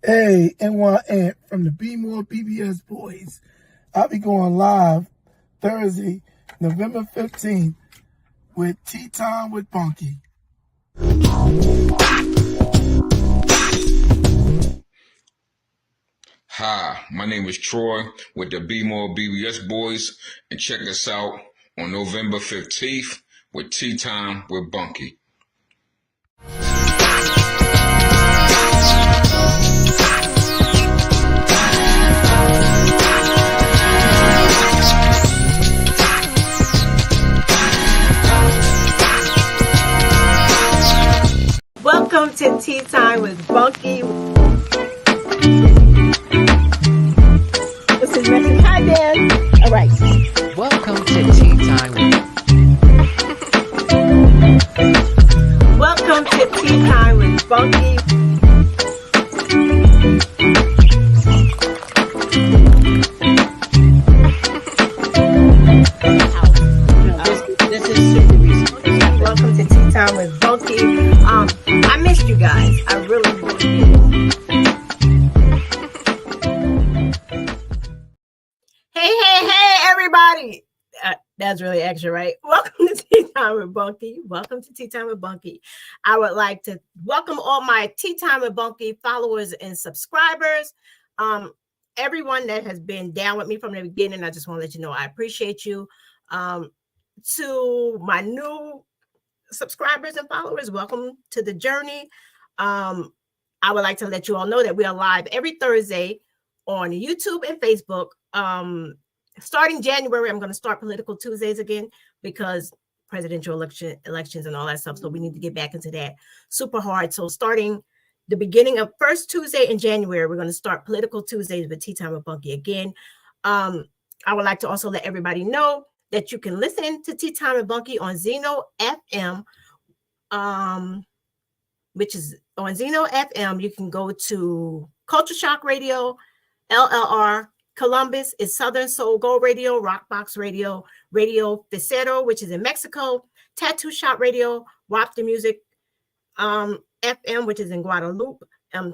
Hey, NY Ant from the Baltimore BBS Boyz. I'll be going live Thursday, November 15th with Time with Bunky. Hi, my name is Troy with the Baltimore BBS Boyz, and check us out on November 15th with Time with Bunky. Welcome to Tea Time with Bunky. This is Nancy. Hi, Dan. All right. Welcome to Tea Time with Welcome to Tea Time with Bunky. This is super recent. Welcome to Tea Time with Bunky. I missed you guys. I really did. Hey, everybody. That's really extra, right? Welcome to Tea Time with Bunky. Welcome to Tea Time with Bunky. I would like to welcome all my Tea Time with Bunky followers and subscribers. Everyone that has been down with me from the beginning, I just want to let you know I appreciate you. To my new subscribers and followers, welcome to the journey. I would like to let you all know that we are live every Thursday on YouTube and Facebook. Starting January, I'm going to start Political Tuesdays again because presidential elections and all that stuff. So we need to get back into that super hard. So starting the beginning of first Tuesday in January, we're going to start Political Tuesdays with Tea Time with Bunky again. I would like to also let everybody know that you can listen to Tea Time with Bunky on Zeno FM, which is on Zeno FM. You can go to Culture Shock Radio, LLR. Columbus is Southern Soul Gold Radio, Rockbox Radio, Radio Ficero, which is in Mexico, Tattoo Shop Radio, WAP the Music FM, which is in Guadeloupe,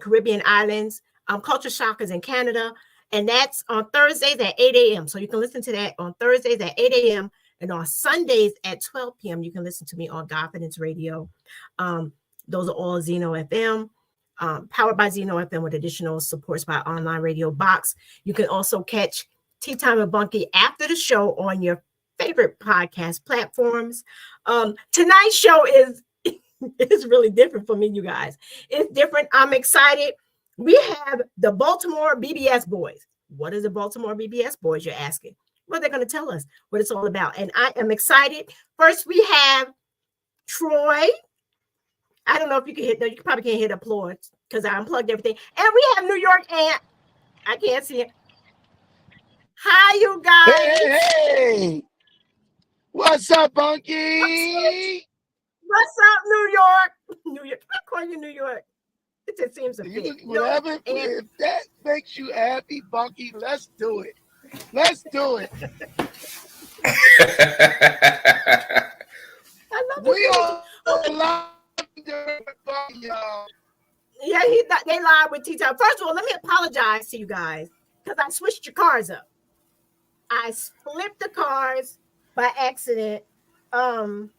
Caribbean Islands. Culture Shock is in Canada, and that's on Thursdays at 8 a.m. So you can listen to that on Thursdays at 8 a.m. and on Sundays at 12 p.m. You can listen to me on Confidence Radio. Those are all Zeno FM. Powered by Zeno FM with additional supports by Online Radio Box. You can also catch Tea Time with Bunky after the show on your favorite podcast platforms. Tonight's show is really different for me, you guys. It's different. I'm excited. We have the Baltimore BBS Boyz. What is the Baltimore BBS Boyz, you're asking? Well, they're going to tell us what it's all about. And I am excited. First, we have Troy. I don't know if you can hit, no, you probably can't hit applause because I unplugged everything. And we have New York Ant. I can't see it. Hi, you guys. Hey. What's up, Bunky? What's up, New York? New York. I call you New York. It just seems a bit. Whatever. If that makes you happy, Bunky, let's do it. Let's do it. I love We it. are live. Yeah, they live with Tea Time. First of all, let me apologize to you guys because I switched your cars up. I flipped the cars by accident. Ant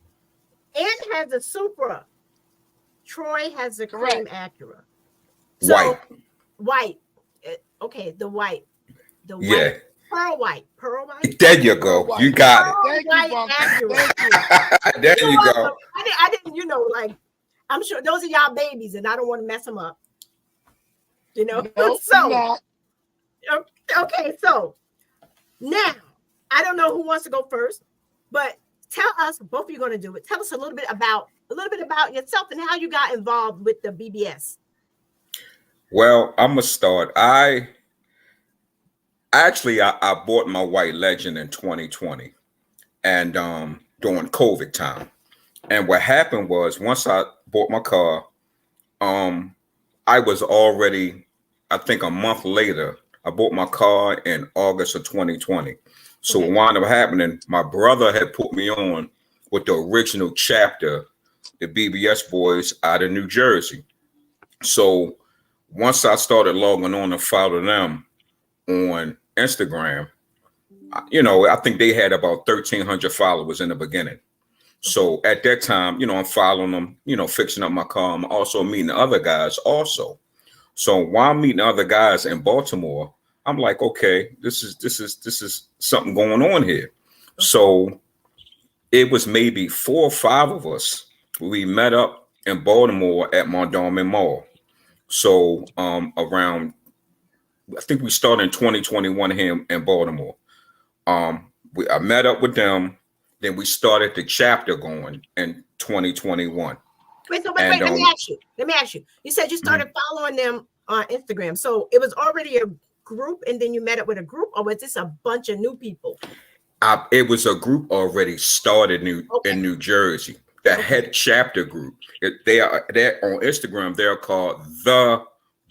has a Supra. Troy has a cream Acura. So, white. Okay, the white. The white. Yeah. Pearl white. There you go. You got it. Thank you, Bunky. There you go. I didn't, like, I'm sure those are y'all babies, and I don't want to mess them up. Nope, so okay. So now I don't know who wants to go first, but tell us, both of you are going to do it. Tell us a little bit about yourself and how you got involved with the BBS. Well, I'm gonna start. I bought my white Legend in 2020, and during COVID time. And what happened was once I bought my car, I was already, I think a month later, I bought my car in August of 2020. So what wound up happening, my brother had put me on with the original chapter, the BBS Boyz out of New Jersey. So once I started logging on to follow them on Instagram, I think they had about 1,300 followers in the beginning. So at that time, I'm following them, fixing up my car. I'm also meeting other guys also. So while I'm meeting other guys in Baltimore, I'm like, okay, this is something going on here. So it was maybe 4 or 5 of us. We met up in Baltimore at Mondawmin Mall. So around, I think we started in 2021 here in Baltimore. I met up with them. Then we started the chapter going in 2021. Wait, let me ask you. You said you started following them on Instagram. So it was already a group and then you met up with a group, or was this a bunch of new people? It was a group already started in New Jersey. The head chapter group. They're on Instagram. They're called the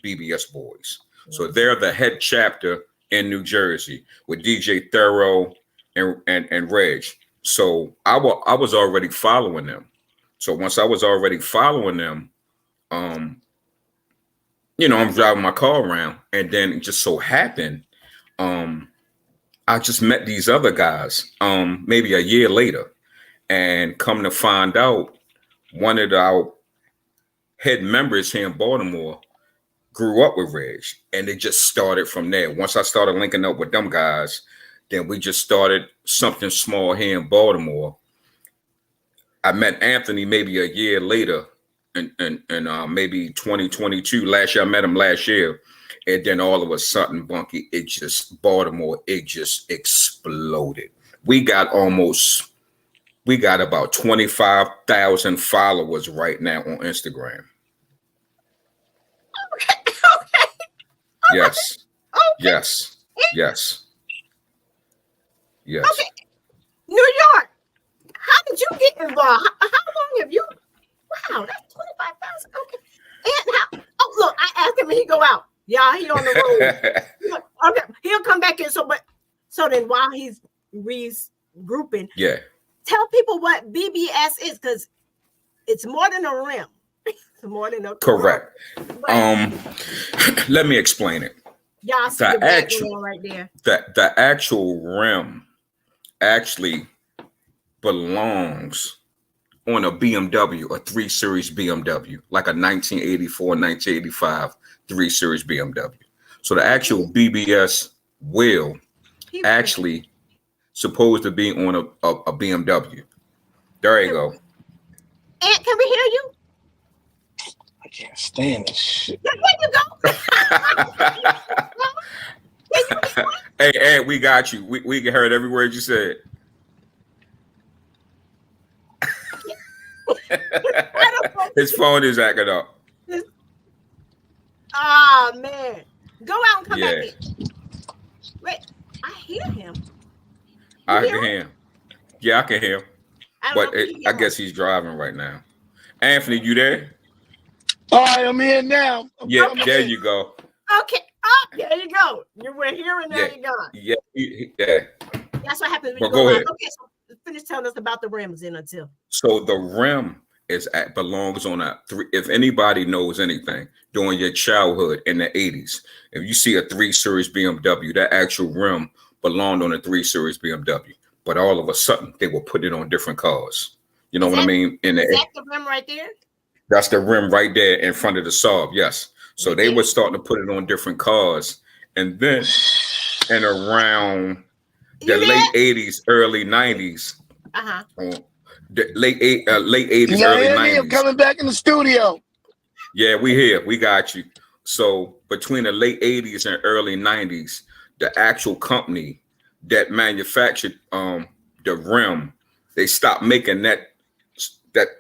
BBS Boyz. So they're the head chapter in New Jersey with DJ Thorough and Reg. So I was already following them. So once I was already following them, I'm driving my car around, and then it just so happened, I just met these other guys, maybe a year later, and come to find out, one of our head members here in Baltimore grew up with Reg, and it just started from there. Once I started linking up with them guys, then we just started something small here in Baltimore. I met Anthony maybe a year later, in maybe 2022. Last year, I met him last year. And then all of a sudden, Bunky, Baltimore just exploded. We got about 25,000 followers right now on Instagram. Okay. Yes. Okay. Yes. Yes. Yes. Okay. New York. How did you get involved? How long have you? Wow, that's 25,000. Okay. And how? Oh, look, I asked him when he go out. Yeah, he on the road. Okay, he'll come back in. So then while he's regrouping, tell people what BBS is, because it's more than a rim. It's more than a correct. Let me explain it. Y'all see the background right there. The actual rim actually belongs on a BMW, a 3 Series BMW, like a 1984, 1985 3 Series BMW. So the actual BBS wheel actually supposed to be on a BMW. There you go. And can we hear you? I can't stand this shit. There you go. Hey, we got you. We heard every word you said. His phone is acting up. Oh man. Go out and come back in. Wait, I hear him. I can hear him. Yeah, I can hear him. But I guess he's driving right now. Anthony, you there? All right, I'm here now. There you go. Okay. Oh, there you go. You were here and now you're gone. Yeah. That's what happens when you go go ahead. live. Okay, so finish telling us about the rims in until. So the rim belongs on a 3. If anybody knows anything during your childhood in the 80s, if you see a 3 Series BMW, that actual rim belonged on a 3 Series BMW. But all of a sudden, they will put it on different cars. You know what I mean? Is that the rim right there? That's the rim right there in front of the Saab. Yes. So they were starting to put it on different cars, and then and around the late 80s, early 90s. The late 80s, early 90s. I'm coming back in the studio. Yeah, we here. We got you. So between the late 80s and early 90s, the actual company that manufactured the rim, they stopped making that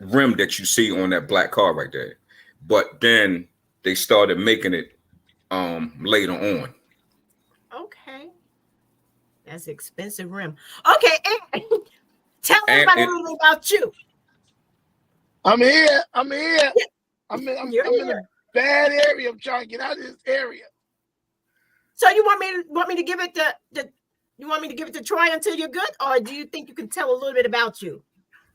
rim that you see on that black car right there. But then they started making it later on. Okay. That's expensive rim. Okay. Tell everybody a little about you. I'm here. I'm in a bad area. I'm trying to get out of this area. So you want me to give it you want me to give it to Troy until you're good, or do you think you can tell a little bit about you?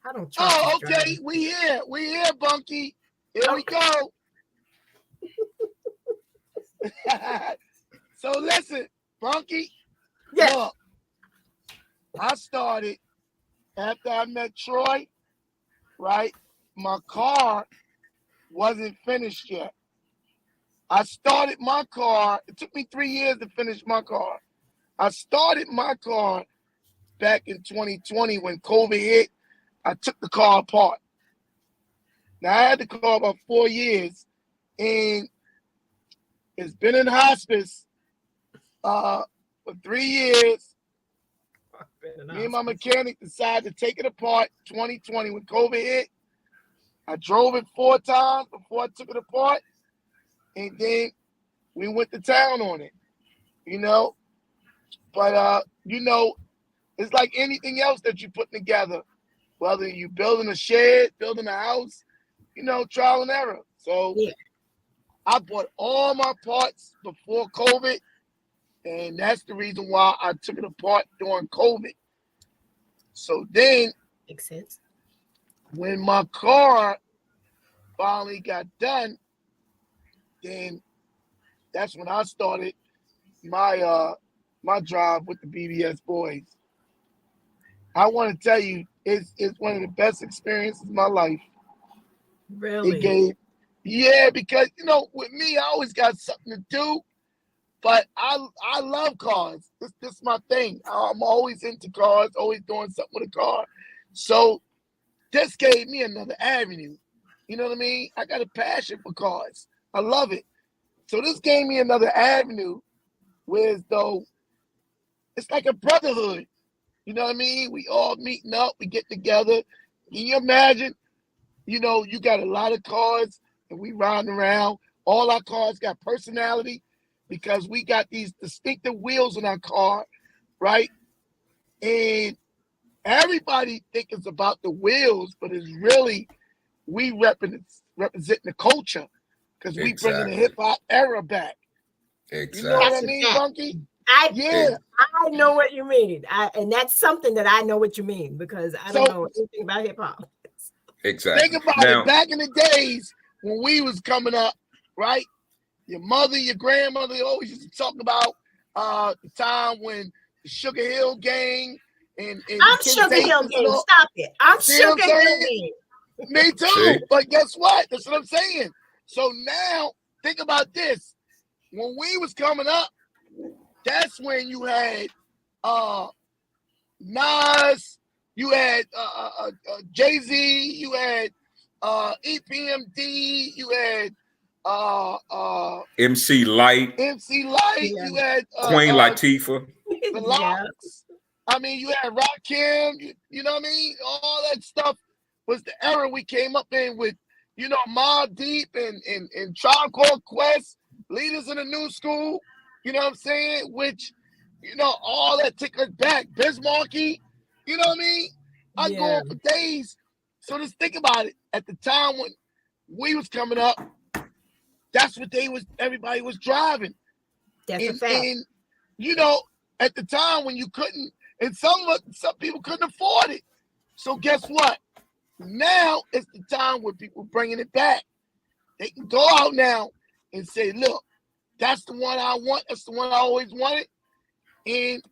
I don't trust you, okay. Troy. We here, Bunky. Here we go. So listen, Bunky. Yes. Look, I started after I met Troy. Right, my car wasn't finished yet. I started my car. It took me 3 years to finish my car. I started my car back in 2020 when COVID hit. I took the car apart. Now I had the car about 4 years, and it's been in hospice for 3 years. Me and my mechanic decided to take it apart 2020 when COVID hit. I drove it 4 times before I took it apart, and then we went to town on it, you know. But you know, it's like anything else that you put together, whether you building a shed, building a house, you know, trial and error. So Yeah. I bought all my parts before COVID, and that's the reason why I took it apart during COVID. So then Makes sense. when my car finally got done, then that's when I started my my drive with the BBS Boyz. I want to tell you, it's one of the best experiences of my life. Really? Yeah, because you know, with me, I always got something to do, but I love cars. This is my thing. I'm always into cars, always doing something with a car. So this gave me another avenue. You know what I mean? I got a passion for cars. I love it. So this gave me another avenue, whereas though it's like a brotherhood. You know what I mean? We all meeting up, we get together. Can you imagine? You know, you got a lot of cars and we riding around. All our cars got personality because we got these distinctive wheels in our car, right? And everybody think it's about the wheels, but it's really we representing the culture because we bringing the hip hop era back. Exactly. You know what I That's a mean, fact. Bunky? I know what you mean. And that's something that I know what you mean because I don't know anything about hip hop. Exactly. Think about it. Back in the days when we was coming up, right? Your mother, your grandmother always used to talk about the time when the Sugar Hill Gang and I'm Sugar Hill Gang. Stop it. I'm Sugar Hill Gang. Me too. See? But guess what? That's what I'm saying. So now think about this. When we was coming up, that's when you had Nas, you had Jay-Z, you had EPMD, you had MC Light, yeah. You had Queen Latifah. the Locks. I mean, you had Rakim, you know what I mean? All that stuff was the era we came up in with, you know, Mobb Deep and Tribe Called Quest, leaders in the new school, you know what I'm saying? Which, you know, all that took us back. Bismarcky, you know what I mean? I go on for days. So just think about it. At the time when we was coming up, that's what everybody was driving. That's a fact. And you know, at the time when you couldn't, and some people couldn't afford it. So guess what? Now it's the time where people bringing it back. They can go out now and say, look, that's the one I want. That's the one I always wanted. And,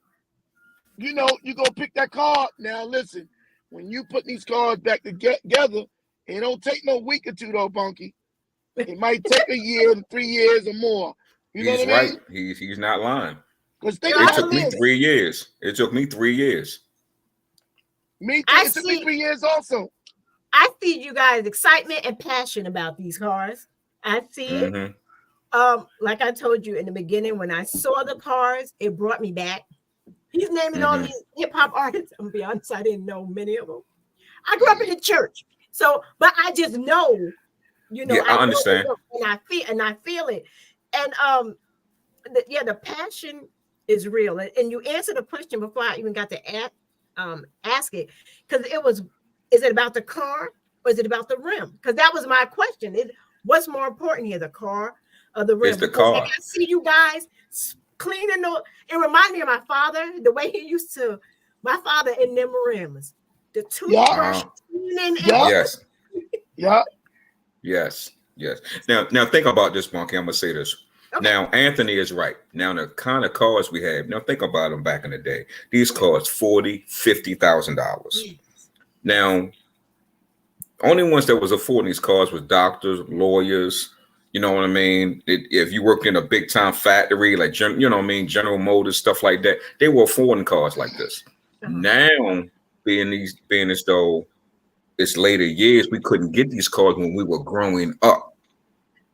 you know, you go pick that car. Now, listen, when you put these cars back together, it don't take no week or two, though, Bunky. It might take a year to 3 years or more. You know what I mean? Right. He's not lying. It took me 3 years. It took me 3 years. Me too. It took me 3 years also. I see you guys excitement and passion about these cars. I see it. Like I told you in the beginning, when I saw the cars, it brought me back. He's naming all these hip hop artists. I'm gonna be honest, I didn't know many of them. I grew up in the church, so but I just know, you know. Yeah, I understand, and I feel it, and the passion is real. And you answered the question before I even got to ask it, because it was, is it about the car or is it about the rim? Because that was my question. What's more important here, the car or the rim? It's the car. Like I see you guys cleaning it reminded me of my father, the way he used to, my father in them rims, the toothbrush cleaning. Yes. Now think about this, Bunky. I'm gonna say this. Okay. Now, Anthony is right. Now, the kind of cars we have, now think about them back in the day. These cars, $40,000-$50,000. Now, only ones that was affording these cars was doctors, lawyers. You know what I mean? If you worked in a big time factory, like, you know what I mean, General Motors, stuff like that, they were affording cars like this. Now, being as though it's later years, we couldn't get these cars when we were growing up.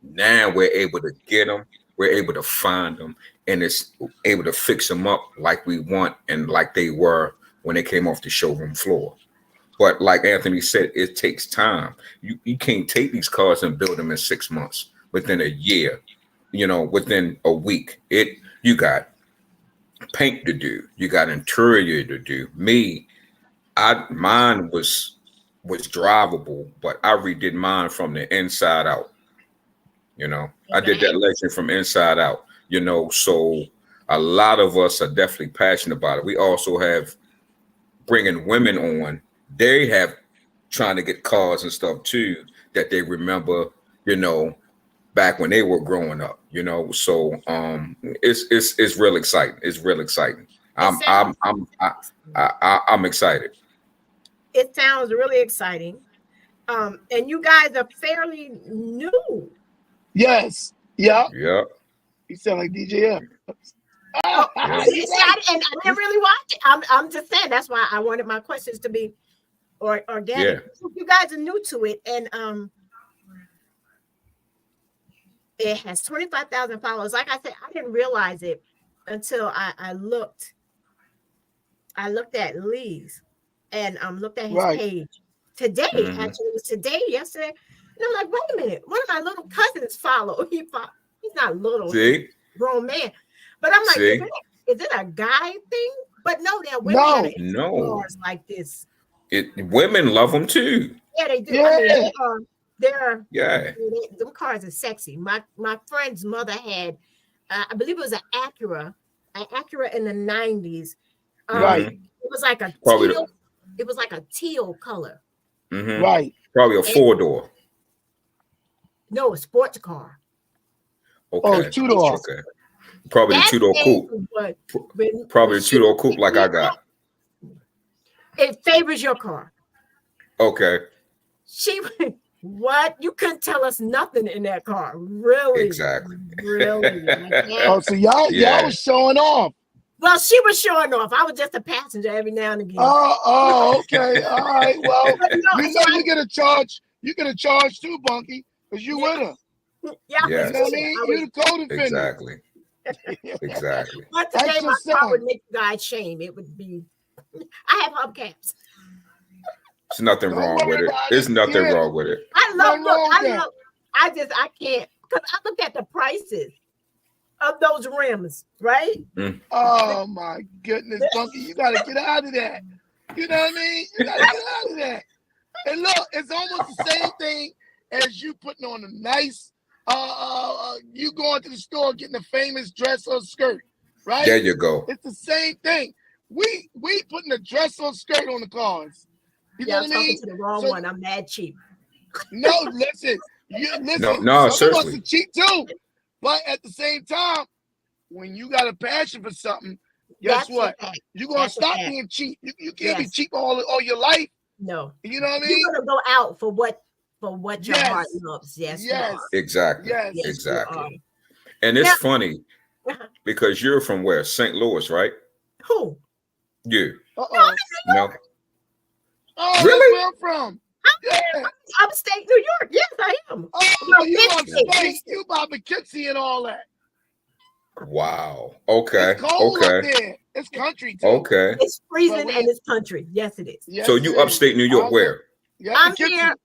Now we're able to get them. We're able to find them, and it's able to fix them up like we want and like they were when they came off the showroom floor. But like Anthony said, it takes time. You can't take these cars and build them in 6 months, within a year, you know, within a week. You got paint to do, you got interior to do. Mine was drivable, but I redid mine from the inside out. You know, I did that Legend from inside out, you know, so a lot of us are definitely passionate about it. We also have bringing women on. They have trying to get cars and stuff too, that they remember, you know, back when they were growing up, you know. So it's real exciting. It's real exciting. I'm excited. It sounds really exciting. And you guys are fairly new. Yes. Yeah. Yeah. You sound like DJ M. I didn't really watch it. I'm just saying, that's why I wanted my questions to be organic. Yeah. You guys are new to it, and it has 25,000 followers. Like I said, I didn't realize it until I looked at Lee's and looked at his page today. Actually, it was today, yesterday. And I'm like, wait a minute, one of my little cousins follow. He's not little, he's a grown man. But I'm like, is it a guy thing? But no, they're women. No. Cars like this. Women love them too. Yeah, they do. Yeah. I mean, them cars are sexy. My friend's mother had, I believe it was an Acura in the 90s. It was like a teal. It was like a teal color. Mm-hmm. Right. Probably a 4-door. No, a sports car. Okay. Oh, 2-door. Okay. Probably the 2-door coupe. Probably the 2-door coupe like I got. It favors your car. Okay. What? You couldn't tell us nothing in that car. Really? Exactly. Really? So y'all was showing off. Well, she was showing off. I was just a passenger every now and again. Oh, okay. All right. Well, you get a charge. You get a charge too, Bunky, because you with her. Yeah. Yes. You know what I mean? You the co-defendant. Exactly. Exactly. But today my car would make you guys shame. It would be. I have hubcaps. There's nothing wrong with it. There's nothing wrong with it. I can't, because I looked at the prices of those rims, right? Oh my goodness, Bunky, you gotta get out of that. You know what I mean? You gotta get out of that. And look, it's almost the same thing as you putting on a nice, you going to the store getting a famous dress or skirt, right? There you go. It's the same thing. We putting a dress or skirt on the cars. You know what I mean? I'm talking to the wrong one. I'm mad cheap. No, listen. No, some of us seriously. are cheap too. But at the same time, when you got a passion for something, guess what? You're gonna stop being cheap. You can't be cheap all your life. No. You know what I mean? You're gonna go out for what your heart loves. Yes. Exactly. Yes. Exactly. And it's funny because you're from where? St. Louis, right? Who? You. No. Oh, really? That's where I'm from. I'm upstate New York. Yes, I am. Oh, you upstate. You by Poughkeepsie and all that. Wow. Okay. It's cold up there. It's country too. Okay. It's freezing and it's country. Yes, it is. Yes, so you upstate New York where? Yeah, I'm near.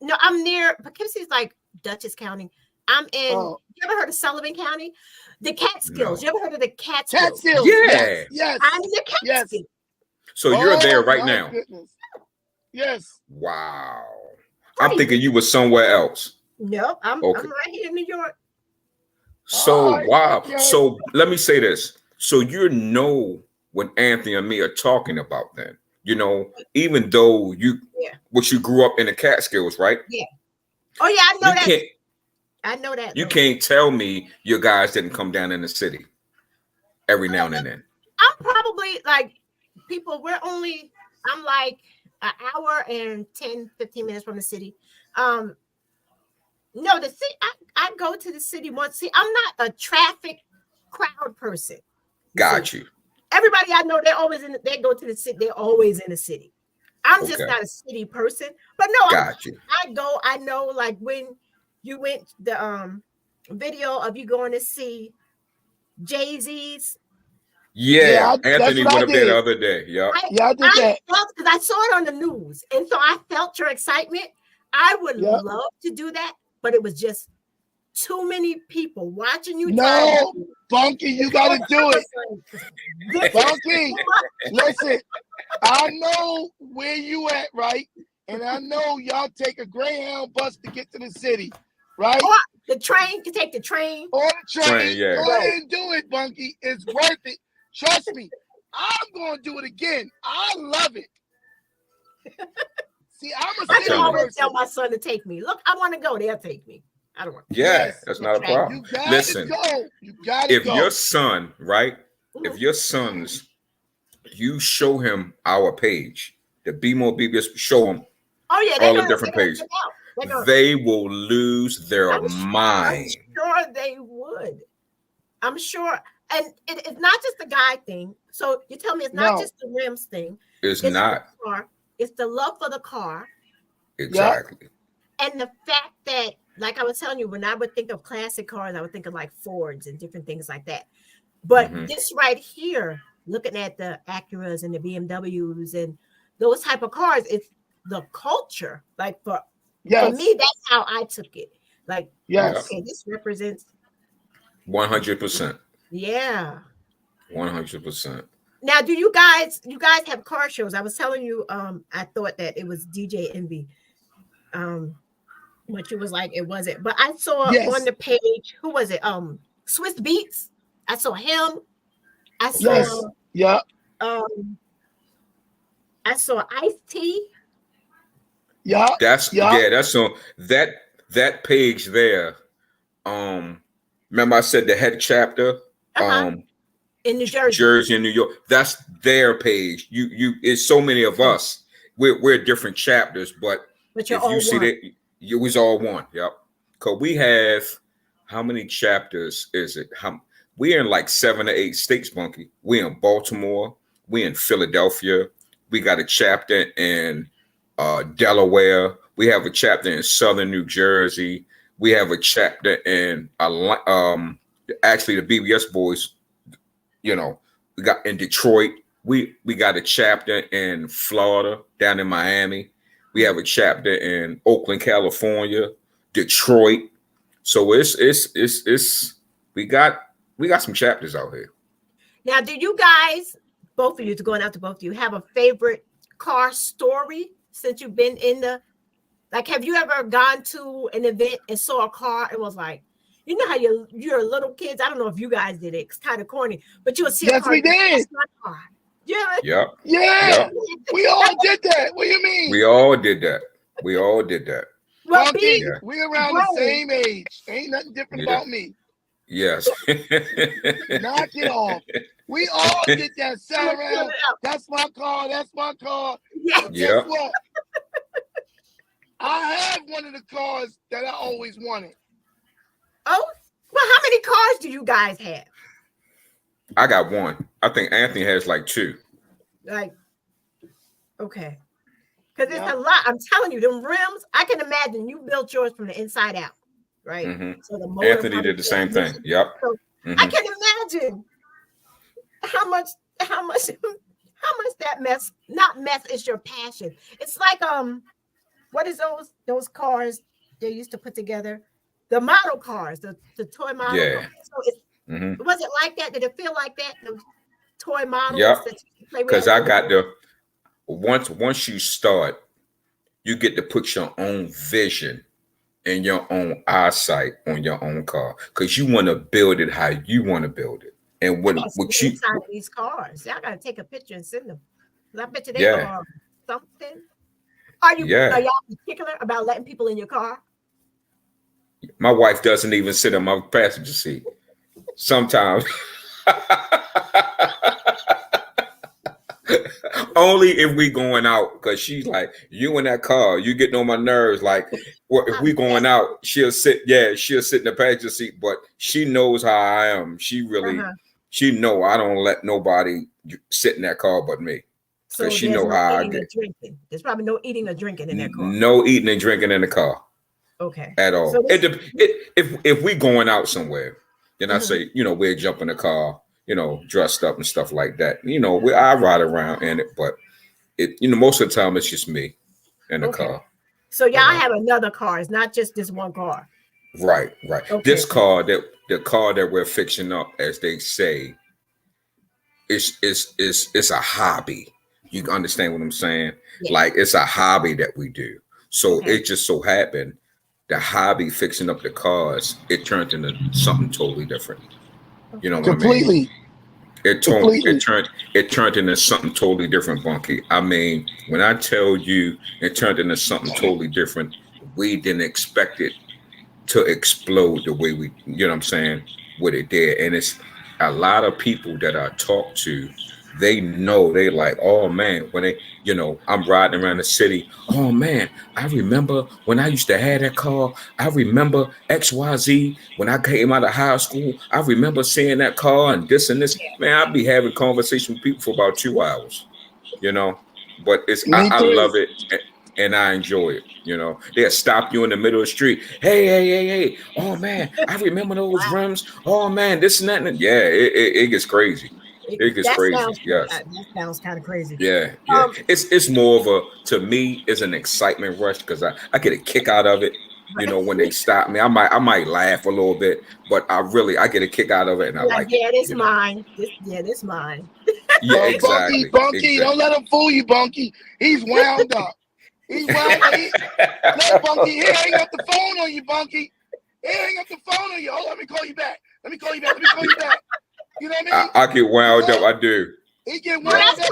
No, I'm near. Poughkeepsie is like Dutchess County. I'm in. You ever heard of Sullivan County? The Catskills. You ever heard of the Catskills? Catskills. Yeah. Yes. I'm in the Catskills. So you're there right now. Goodness. Yes. Wow. I'm thinking you were somewhere else. Nope. I'm right here in New York. So wow. So let me say this. So you know when Anthony and me are talking about then, you know, even though you grew up in the Catskills, right? Yeah. Oh yeah, I know that. I know that. You Look. can't tell me your guys didn't come down in the city every now and then. I'm probably like people. I'm like an hour and 10, 15 minutes from the city. No, the city. I go to the city once. See, I'm not a traffic crowd person. Got you. Everybody I know, they go to the city. They're always in the city. I'm just Okay. not a city person. But no, Got you. I go. I know, like when you went the video of you going to see Jay-Z's. Yeah, that's Anthony what I went up there did. the other day. Yep. Yeah, I did that. Because I saw it on the news, and so I felt your excitement. I would Yep. love to do that, but it was just too many people watching you. No, Bunky, you got to do it. Bunky, listen, I know where you at, right? And I know y'all take a Greyhound bus to get to the city, right? Or the train, you take the train. Or the train. Yeah. Go ahead and do it, Bunky. It's worth it. Trust me. I'm going to do it again. I love it. See, I'm a I city can always person. tell my son to take me. Look, I want to go. They'll take me. I don't want to. Yeah, Yes. that's not a problem. You got Listen, to go. You got to if go. your son, right? If your sons, you show him our page, the Be More BBS, show him Oh yeah, all the different pages. They will lose their mind. I'm sure they would. I'm sure. And it's not just the guy thing. So you tell me it's not just the rims thing. It's not. The car. It's the love for the car. Exactly. And the fact that, like I was telling you, when I would think of classic cars, I would think of like Fords and different things like that. But this right here, looking at the Acuras and the BMWs and those type of cars, it's the culture. Like for me, that's how I took it. Like, okay, this represents 100%. Yeah. 100%. Now, do you guys have car shows? I was telling you, I thought that it was DJ Envy. But you was like, it wasn't. But I saw on the page, who was it? Swiss Beats. I saw him. I saw I saw Ice-T. Yeah. That's on that page there. Remember I said the head chapter in New Jersey. Jersey and New York. That's their page. You it's so many of us. We're different chapters, but you're if all you see one. that, you was all one. Yep. Because we have, how many chapters is it? We're in like 7 or 8 states, Bunky. We're in Baltimore. We're in Philadelphia. We got a chapter in Delaware. We have a chapter in Southern New Jersey. We have a chapter in actually the BBS Boyz. You know, we got in Detroit. We got a chapter in Florida, down in Miami. We have a chapter in Oakland, California, Detroit. So it's we got some chapters out here. Now, do you guys, both of you, going out to both of you, have a favorite car story since you've been in the, like, have you ever gone to an event and saw a car and was like, you know how you're little kids? I don't know if you guys did it. It's kind of corny, but you would see a car. Yes, we did. That's my car. Yeah. Yep. Yeah. Yep. We all did that. What do you mean? We all did that. Well, Bunky, we around the same age. Ain't nothing different about me. Yes. Knock it off. We all did that. Sat around. That's my car. That's my car. Yeah. Guess what? I have one of the cars that I always wanted. Oh, well, how many cars do you guys have? I got one. I think Anthony has like 2. Like, okay. Because it's a lot. I'm telling you, them rims, I can imagine you built yours from the inside out, right? Mm-hmm. So the motor Anthony did the same thing. Yep. So I can imagine how much that mess, not mess, is your passion. It's like, what is those cars they used to put together? The model cars, the toy model. Yeah. So was it like that? Did it feel like that? The toy models? Yep. Because I got the once you start, you get to put your own vision and your own eyesight on your own car because you want to build it how you want to build it. And what you inside these cars, y'all gotta take a picture and send them. I bet you they are something. Are y'all particular about letting people in your car? My wife doesn't even sit in my passenger seat. Sometimes. Only if we going out, because she's like, you in that car, you getting on my nerves. Like, if we going out, she'll sit in the passenger seat, but she knows how I am. She really, she know I don't let nobody sit in that car but me. So she there's know no how eating I or get. drinking. There's probably no eating or drinking in that car. No eating and drinking in the car. Okay. At all. So If we going out somewhere, then I say, we'll jump in the car, dressed up and stuff like that. I ride around in it, but most of the time it's just me in the car. So y'all have another car. It's not just this one car. Right. Okay. This car the car that we're fixing up, as they say, it's a hobby. You understand what I'm saying? Yeah. Like, it's a hobby that we do. So it just so happened the hobby fixing up the cars, it turned into something totally different. You know what I mean? It turned into something totally different, Bunky. I mean, when I tell you it turned into something totally different, we didn't expect it to explode the way we, you know what I'm saying, what it did. And it's a lot of people that I talk to, they know, they like, oh man, when they, I'm riding around the city. Oh man, I remember when I used to have that car. I remember XYZ when I came out of high school. I remember seeing that car and this and this. Man, I'd be having conversation with people for about 2 hours, but I love it and I enjoy it. They'll stop you in the middle of the street. Hey. Oh man, I remember those rims. Oh man, this and that. And yeah, it gets crazy. It gets crazy. Yes. That sounds kind of crazy. Yeah. It's more of to me, it's an excitement rush because I get a kick out of it. When they stop me, I might laugh a little bit, but I get a kick out of it, and I like it. This mine. This mine. Yeah, exactly. Bunky, don't let him fool you, Bunky. He's wound up. He's wound up. Let Bunky, he hang up the phone on you, Bunky. He hang up the phone on you. Oh, let me call you back. You know what I mean? I get wound up. I do. He get wound up.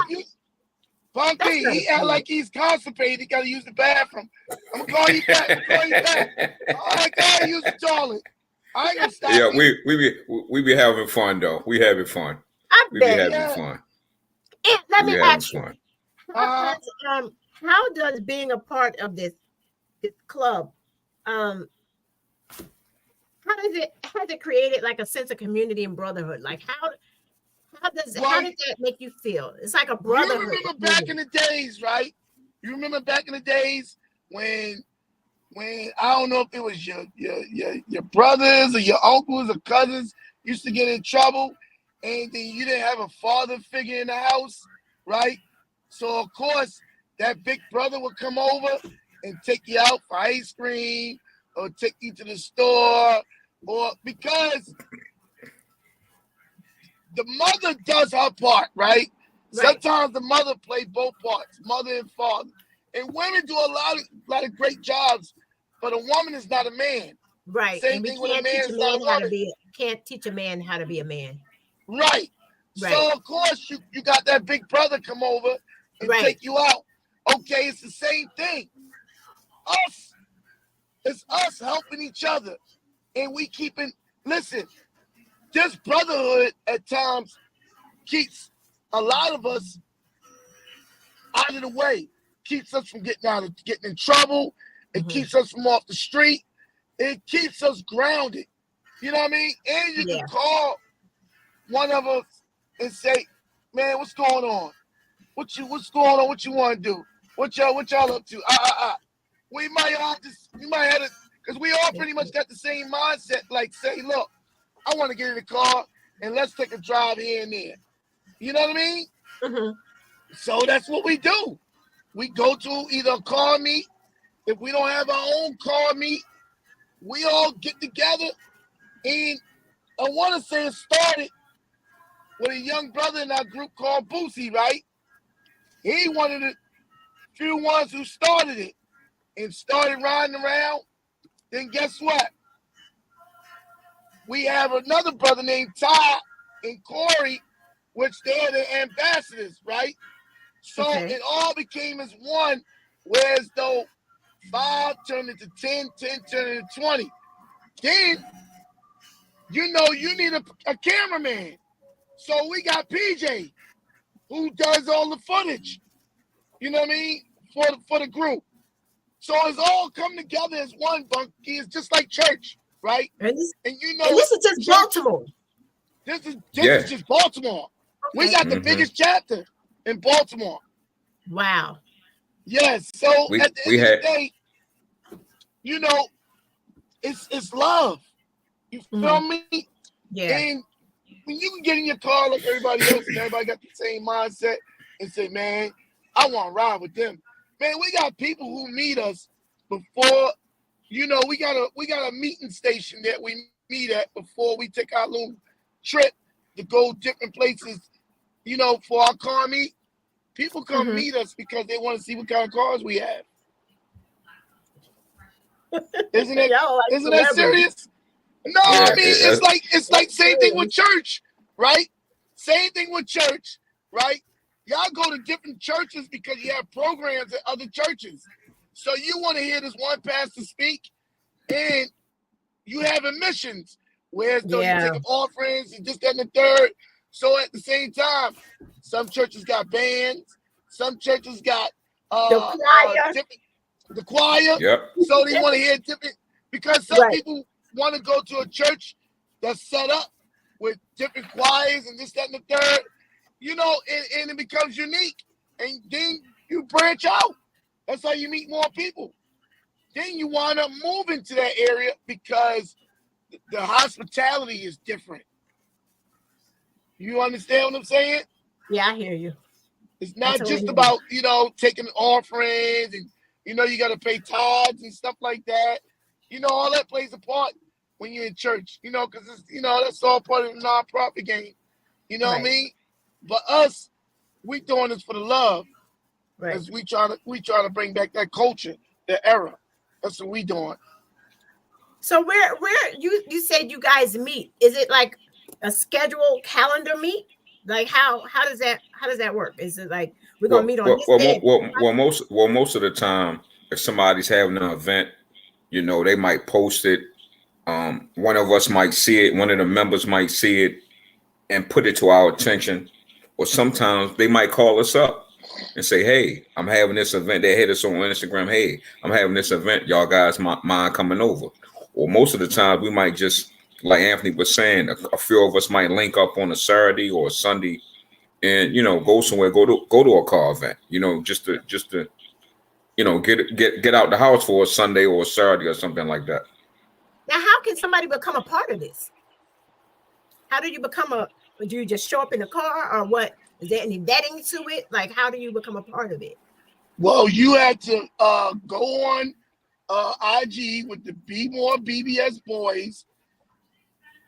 Bunky, he act like he's constipated. He got to use the bathroom. I'm going to call you back. I got to use the toilet. I ain't going to stop you. We be having fun, though. We having fun. We be having fun. Let me ask you. How does being a part of this club, has it created like a sense of community and brotherhood? Like how did that make you feel? It's like a brotherhood. You remember back in the days, right? You remember back in the days when I don't know if it was your brothers or your uncles or cousins used to get in trouble, and then you didn't have a father figure in the house, right? So of course that big brother would come over and take you out for ice cream or take you to the store, or because the mother does her part, right? Sometimes the mother plays both parts, mother and father. And women do a lot of great jobs, but a woman is not a man. Right. Same thing with a man is not a woman. Can't teach a man how to be a man. Right. So of course you got that big brother come over and take you out. Okay, it's the same thing. It's us helping each other. And we listen, this brotherhood at times keeps a lot of us out of the way. Keeps us from getting in trouble. It keeps us from off the street. It keeps us grounded. You know what I mean? And you can call one of us and say, man, what's going on? What's going on? What you want to do? What y'all up to? We might have to, because we all pretty much got the same mindset. Like, say, look, I want to get in the car and let's take a drive here and there. You know what I mean? Mm-hmm. So that's what we do. We go to either a car meet. If we don't have our own car meet, we all get together. And I want to say it started with a young brother in our group called Boosie, right? He one of the few ones who started it and started riding around. Then guess what? We have another brother named Ty and Corey, which they're the ambassadors, right? So it all became as one, whereas though 5 turned into 10, 10 turned into 20. Then, you know, you need a cameraman. So we got PJ, who does all the footage. You know what I mean? For the group. So it's all come together as one, Bunky. It's just like church, right? And this, you know, and this is just church, Baltimore. This is just Baltimore. Okay. We got the biggest chapter in Baltimore. Wow. Yes. So at the end of the day, you know, it's love. You feel me? Yeah. And when you can get in your car like everybody else and everybody got the same mindset and say, man, I want to ride with them. Man, we got people who meet us before, you know, we got a meeting station that we meet at before we take our little trip to go different places, you know, for our car meet. People come meet us because they want to see what kind of cars we have. Isn't it? Isn't that serious? No, I mean it's like same thing with church, right? Same thing with church, right? Y'all go to different churches because you have programs at other churches. So you want to hear this one pastor speak, and you have missions where you take offerings and this, that, and the third. So at the same time, some churches got bands, some churches got the choir. Yep. So they want to hear different, because some people want to go to a church that's set up with different choirs and this, that, and the third. You know, and it becomes unique. And then you branch out. That's how you meet more people. Then you wind up moving to that area because the hospitality is different. You understand what I'm saying? Yeah, I hear you. It's not just about, you know, taking offerings and, you know, you got to pay tithes and stuff like that. You know, all that plays a part when you're in church, you know, because, you know, that's all part of the nonprofit game. You know what I mean? But us, we doing this for the love. Right. Because we try to bring back that culture, the era. That's what we doing. So where you said you guys meet? Is it like a scheduled calendar meet? Like how does that work? Is it like we're gonna meet on this day? Most of the time, if somebody's having an event, you know, they might post it. One of us might see it. One of the members might see it and put it to our attention. Or sometimes they might call us up and say, hey, I'm having this event. They hit us on Instagram. Hey, I'm having this event. Y'all guys mind coming over? Or most of the time we might just, like Anthony was saying, a few of us might link up on a Saturday or a Sunday and, you know, go somewhere, go to a car event, you know, just to you know, get out the house for a Sunday or a Saturday or something like that. Now, how can somebody become a part of this? How do you become do you just show up in the car, or what? Is there any vetting to it? Like, how do you become a part of it? Well, you had to go on IG with the Be More BBS Boyz,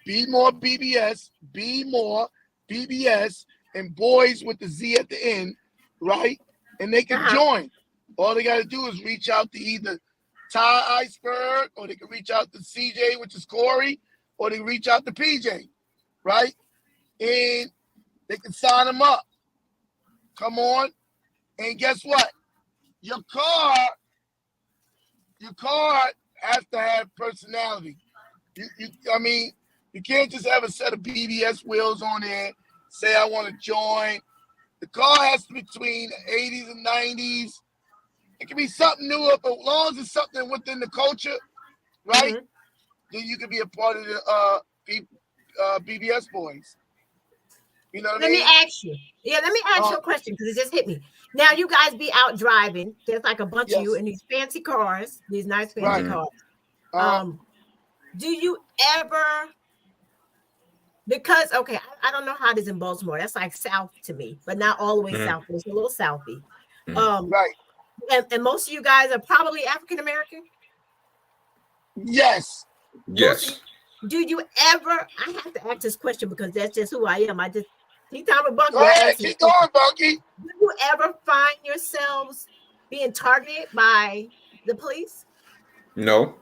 Be More BBS, Be More BBS, and Boys with the Z at the end, right? And they can join. All they got to do is reach out to either Ty Iceberg, or they can reach out to CJ, which is Corey, or they can reach out to PJ, right? And they can sign them up. Come on. And guess what? Your car has to have personality. I mean, you can't just have a set of BBS wheels on there, say I want to join. The car has to be between the 80s and 90s. It can be something new, but as long as it's something within the culture, right? Then you can be a part of the BBS Boyz. You know what I mean? Let me ask you. Yeah, let me ask you a question because it just hit me. Now you guys be out driving. There's like a bunch of you in these fancy cars, these nice fancy cars. Do you ever? Because I don't know how it is in Baltimore. That's like south to me, but not all the way south. It's a little southy. Right. And most of you guys are probably African American. Yes. Do you ever? I have to ask this question because that's just who I am. I just Time with Bunky. Go ahead, keep going, Bunky. Do you ever find yourselves being targeted by the police? No.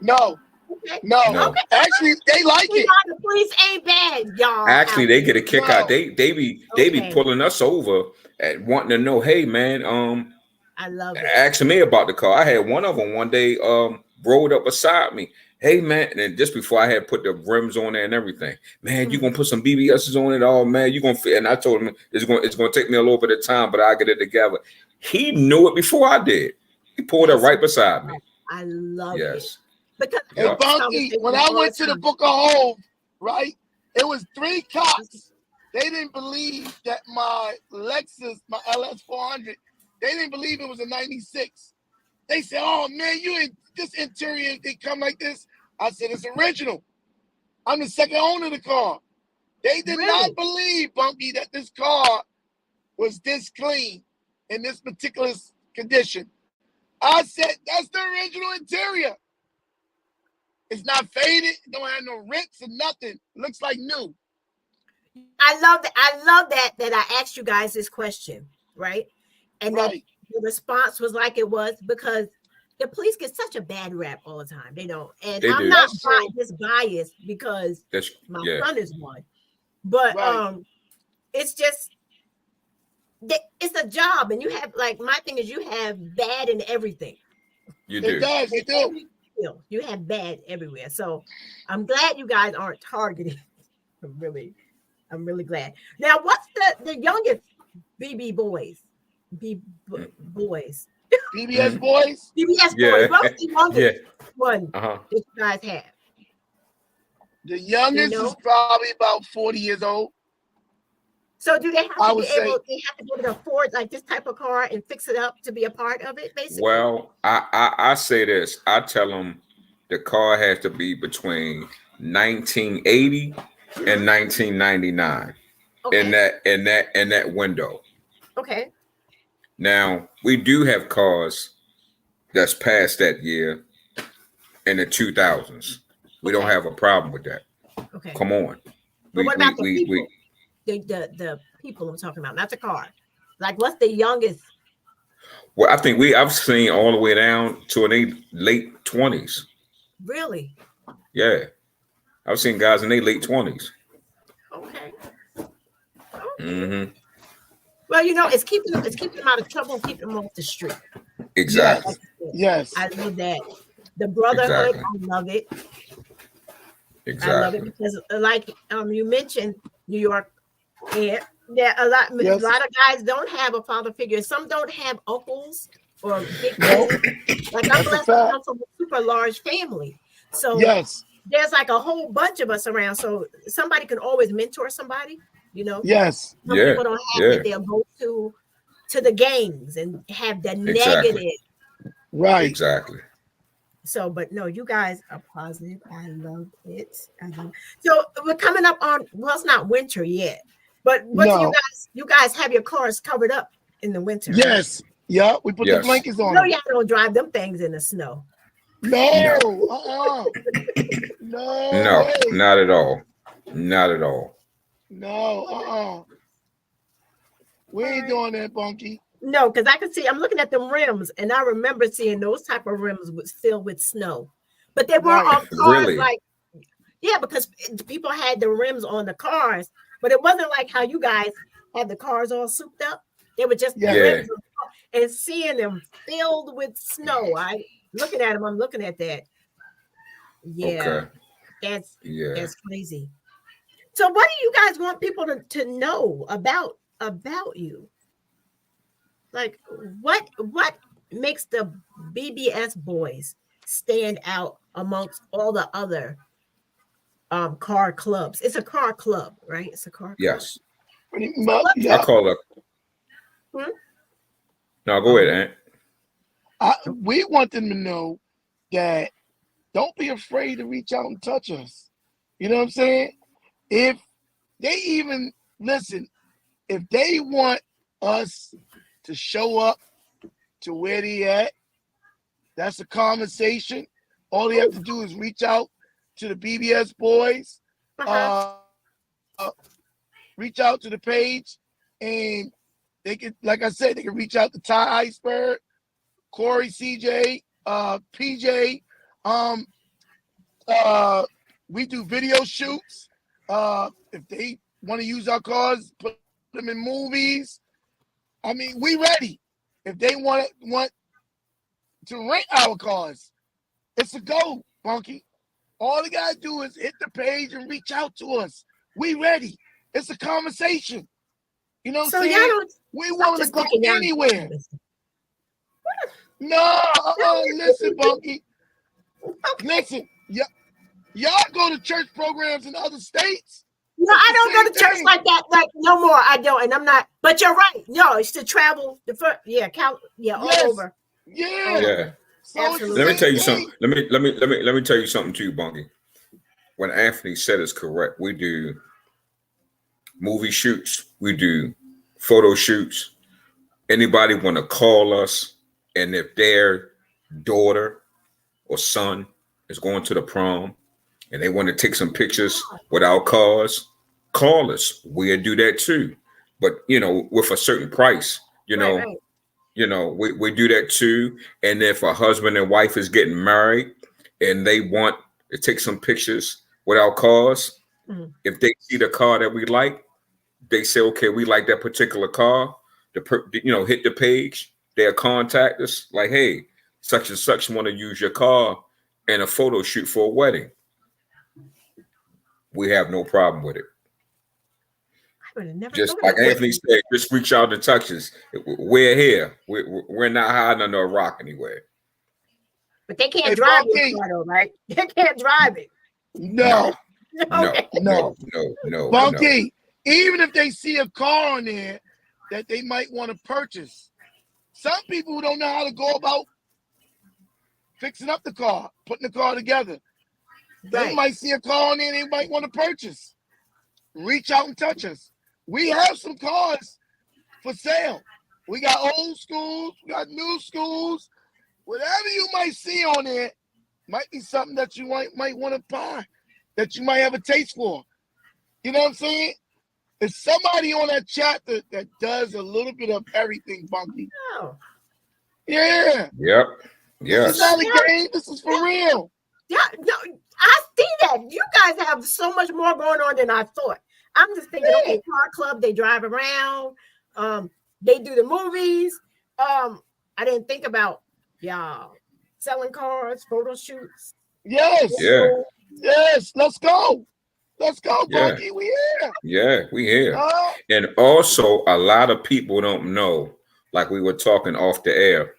Okay. No. Okay. Actually, they like it. The police ain't bad, y'all. Actually, they get a kick out. They be pulling us over and wanting to know, hey man, I love it. Asking me about the car. I had one of them one day rolled up beside me. hey man, and just before I had put the rims on there and everything, man, you gonna put some BBSs on it, all man, you gonna fit. And I told him it's gonna take me a little bit of time, but I'll get it together. He knew it before I did. He pulled it right beside me. I love it. Yes. Because Hey, Bunky, when I went to the Book of Hove, right, it was 3 cops. They didn't believe that my Lexus, my LS400, they didn't believe it was a 96. They said, oh, man, you in this interior, they come like this. I said, it's original. I'm the second owner of the car. They did not believe, Bunky, that this car was this clean in this particular condition. I said, that's the original interior. It's not faded. It don't have no rents or nothing. It looks like new. I love that. I love that I asked you guys this question, right? And that the response was like it was, because the police get such a bad rap all the time. They don't. And They I'm do. not just biased because my son is one. But it's just, it's a job. And you have, like, my thing is you have bad in everything. You do. It does. You do. You have bad everywhere. So I'm glad you guys aren't targeted. I'm really glad. Now, what's the youngest BB Boyz? Boys. BBS Boyz? BBS Boyz. What's the youngest one that you guys have? The youngest is probably about 40 years old. So do they have to be able to afford like this type of car and fix it up to be a part of it, basically? Well, I say this. I tell them the car has to be between 1980 and 1999 in that window. Okay. Now, we do have cars that's past that year in the 2000s. We don't have a problem with that. Okay. Come on. But what about the people? The people I'm talking about, not the car. Like, what's the youngest? Well, I think I've seen all the way down to an late 20s. Really? Yeah. I've seen guys in their late 20s. Okay. Mm-hmm. Well, it's keeping them out of trouble, keeping them off the street. Exactly. Yes. I love that. The brotherhood, I love it. Exactly. I love it because, like you mentioned, New York, and a lot of guys don't have a father figure. Some don't have uncles or big cousins. Like, I'm blessed to come from a super large family. So there's like a whole bunch of us around. So somebody can always mentor somebody, Yes. Some people don't have that. They'll go to the gangs and have the negative. Right. Exactly. So, but no, you guys are positive. I love it. So we're coming up on, well, it's not winter yet, but what do you guys have your cars covered up in the winter? Yes. Right? Yeah, we put the blankets on. No, y'all don't drive them things in the snow. No. No, not at all. Not at all. No, we ain't doing that, Bunky. No, because I can see, I'm looking at them rims, and I remember seeing those type of rims was filled with snow. But they weren't on cars because people had the rims on the cars, but it wasn't like how you guys had the cars all souped up. They were just the rims, and seeing them filled with snow. Looking at them, I'm looking at that. Yeah, that's crazy. So what do you guys want people to know about you? Like, what makes the BBS Boyz stand out amongst all the other car clubs? It's a car club, right? It's a car club. Yes. I call it. No, go ahead, Aunt. We want them to know that don't be afraid to reach out and touch us. You know what I'm saying? If they even listen, if they want us to show up to where they at, that's a conversation. All they have to do is reach out to the BBS Boyz, reach out to the page, and they can, like I said, they can reach out to Ty Iceberg, Corey, CJ, PJ. We do video shoots. If they want to use our cars, put them in movies. I mean, we ready. If they want to rent our cars, it's a go, Bunky. All they gotta do is hit the page and reach out to us. We ready. It's a conversation. You know what So I'm y'all saying? don't. We I'm willing to just go thinking y'all. anywhere. No, listen, Bunky. Listen, y'all go to church programs in other states. No, I don't go to church thing. like that. Like no more. I don't, and I'm not. But you're right. No, it's to travel. All over. Yeah. Yeah. So Absolutely. Let me it's tell the you same something. Let me tell you something too, Bunky. When Anthony said is correct, we do movie shoots, we do photo shoots. Anybody want to call us, and if their daughter or son is going to the prom and they want to take some pictures with our cars, call us. We'll do that too. But with a certain price, Right. we do that too. And if a husband and wife is getting married and they want to take some pictures with our cars, if they see the car that we like, they say, okay, we like that particular car. Hit the page. They'll contact us like, hey, such and such want to use your car in a photo shoot for a wedding. We have no problem with it. I would have never Just thought like of that. Anthony said, just reach out and touch us. We're here. We're not hiding under a rock anywhere. But they can't Hey, drive Bunky. your car, though, right? They can't drive it. No. Okay. No. Bunky, even if they see a car on there that they might want to purchase, some people don't know how to go about fixing up the car, putting the car together. They Right. might see a car on there they might want to purchase. Reach out and touch us. We have some cars for sale. We got old schools, we got new schools. Whatever you might see on there might be something that you might want to buy, that you might have a taste for. You know what I'm saying? There's somebody on that chat that does a little bit of everything, Bunky. Oh. Yeah. Yep. This Yes. is not a game. This is for real. Yeah, no, I see that. You guys have so much more going on than I thought. I'm just thinking, okay, car club, they drive around, they do the movies. I didn't think about y'all selling cars, photo shoots. Yes. Yeah. Yes. Let's go. Let's go, Yeah. Bunky. We here. Yeah, we here. Uh, And also, a lot of people don't know, like we were talking off the air,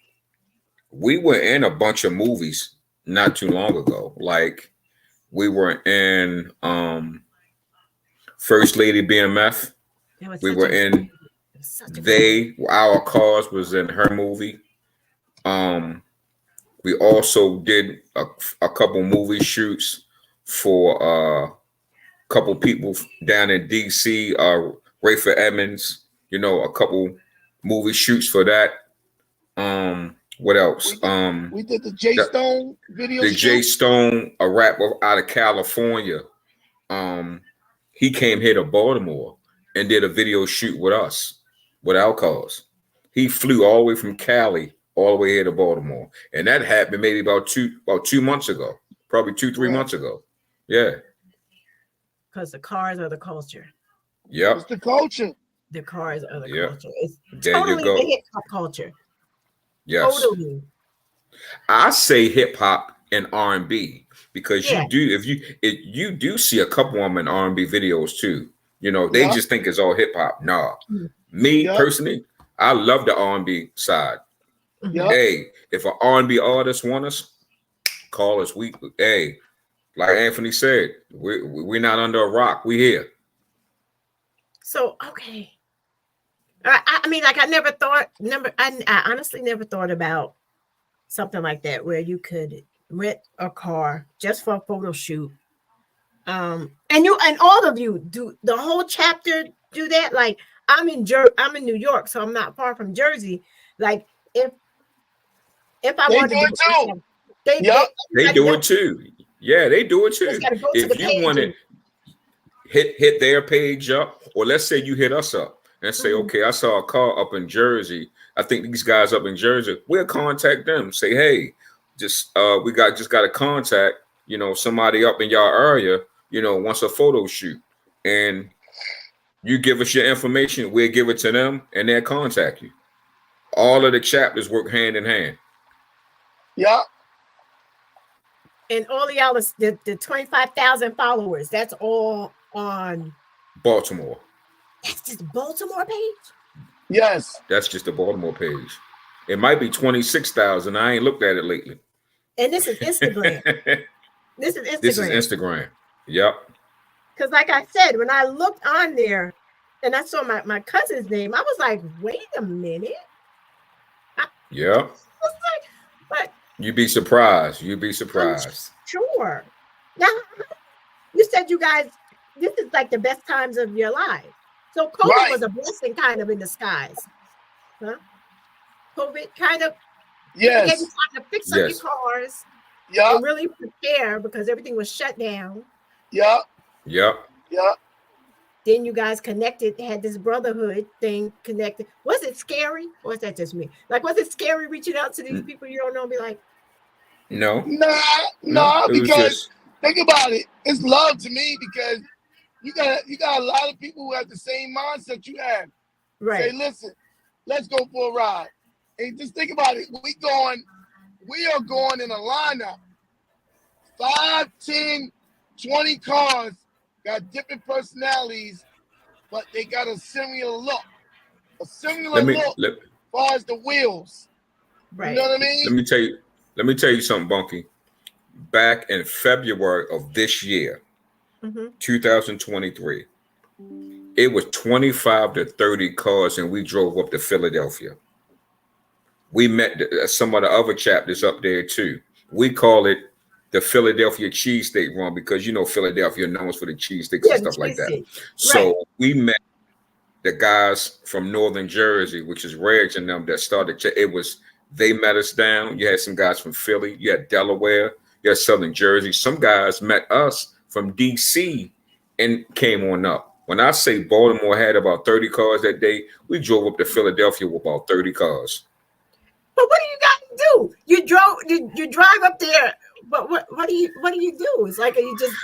we were in a bunch of movies not too long ago. Like we were in First Lady BMF. We were in Our Cars was in her movie. We also did a couple movie shoots for a couple people down in DC, Rayford Edmonds, a couple movie shoots for that. What else? we did the J Stone video The shoot. J Stone, a rapper out of California. He came here to Baltimore and did a video shoot with us, with our cars. He flew all the way from Cali all the way here to Baltimore. And that happened maybe about 2 months ago, probably 3 months ago. Yeah. Because the cars are the culture. Yep. It's the culture. The cars are the Yep. culture. It's There totally you go. the hip hop culture. Yes. Totally. I say hip hop and R&B because Yeah. if you do see a couple of them in R&B videos too. They Yeah. just think it's all hip hop. Nah. Me personally, I love the R&B side. Yeah. Hey, if an R&B artist want us, call us. Hey, like Anthony said, we're not under a rock. We here. So okay. I mean, like I honestly never thought about something like that where you could rent a car just for a photo shoot. And all of you do the whole chapter do that. Like I'm in New York, so I'm not far from Jersey. Like if I They wanted do to it too. They do it too. Yeah, they do it too. Gotta go to the If you page want to hit their page up, or let's say you hit us up and say, okay, I saw a car up in Jersey. I think these guys up in Jersey. We'll contact them. Say, hey, we got to contact, somebody up in your area, wants a photo shoot, and you give us your information. We'll give it to them, and they'll contact you. All of the chapters work hand in hand. Yeah. And all of y'all is the 25,000 followers. That's all on. Baltimore. That's just Baltimore page. Yes. That's just the Baltimore page. It might be 26,000. I ain't looked at it lately. And this is Instagram. This is Instagram. This is Instagram. Yep. Because like I said, when I looked on there and I saw my cousin's name, I was like, wait a minute. Yep. But You'd be surprised. You'd be surprised. Sure. Now, you said you guys, this is like the best times of your life. So COVID was a blessing kind of in disguise. Huh? COVID kind of gave you time to fix up your cars. Yeah. And really prepare because everything was shut down. Yeah. Yep. Yeah. Then you guys connected, had this brotherhood thing connected. Was it scary? Or is that just me? Like, was it scary reaching out to these people you don't know and be like, No. Nah, because think about it. It's love to me because you got a lot of people who have the same mindset you have. right? Say, listen, let's go for a ride. And just think about it. We are going in a lineup. 5, 10, 20 cars got different personalities, but they got a similar look. A similar look as far as the wheels. Right. You know what I mean? Let me tell you something, Bunky. Back in February of this year, 2023, it was 25 to 30 cars, and we drove up to Philadelphia. We met some of the other chapters up there too. We call it the Philadelphia cheesesteak run because you know Philadelphia known for the cheesesteaks and stuff like that. Right. So we met the guys from Northern Jersey, which is Reg and them that started. They met us down. You had some guys from Philly. You had Delaware. You had Southern Jersey. Some guys met us from DC and came on up. When I say Baltimore had about 30 cars that day, we drove up to Philadelphia with about 30 cars. But what do you guys do? You drive up there, but what do you do? It's like you just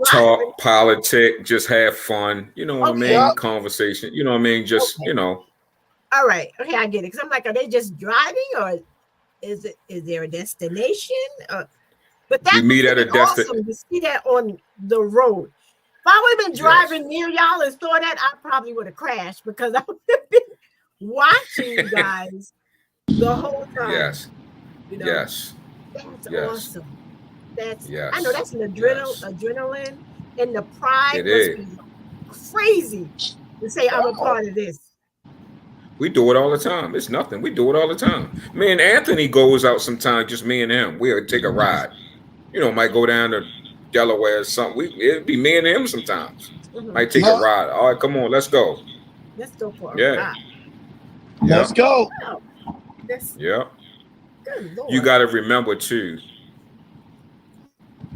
talk, politic, just have fun. You know what I mean? Yeah. Conversation. You know what I mean? Just you know. All right. Okay, I get it. Because I'm like, are they just driving, or is there a destination? But that we meet at a awesome to see that on the road. If I would have been driving near y'all and saw that, I probably would have crashed because I would have been watching you guys the whole time. Yes. You know? Yes. That's yes. awesome. That's yes. I know that's an adrenaline and the pride it must be crazy to say I'm a part of this. We do it all the time. It's nothing. We do it all the time. Me and Anthony goes out sometimes, just me and him. We'll take a ride. You know, might go down to Delaware or something. It'd be me and him sometimes. Might take a ride. All right, come on, let's go. Let's go for a ride. Let's go. Wow. Yeah. Good Lord. You got to remember too,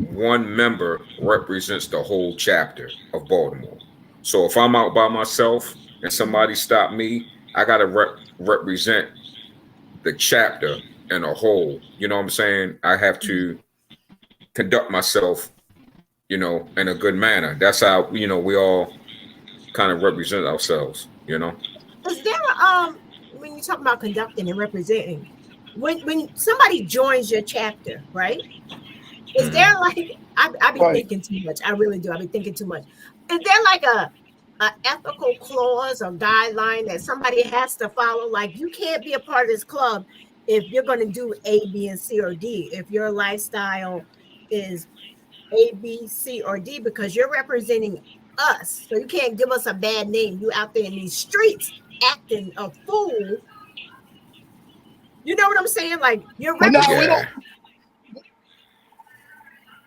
one member represents the whole chapter of Baltimore. So if I'm out by myself and somebody stop me, I got to represent the chapter in a whole. You know what I'm saying? I have to conduct myself, you know, in a good manner. That's how, you know, we all kind of represent ourselves, you know. Is there when you talk about conducting and representing, when somebody joins your chapter, right? Is there like I be thinking too much. I really do. I be thinking too much. Is there like a ethical clause or guideline that somebody has to follow? Like you can't be a part of this club if you're going to do A, B, and C or D. If your lifestyle is A, B, C, or D, because you're representing us. So you can't give us a bad name. You out there in these streets acting a fool. You know what I'm saying? Like you're representing.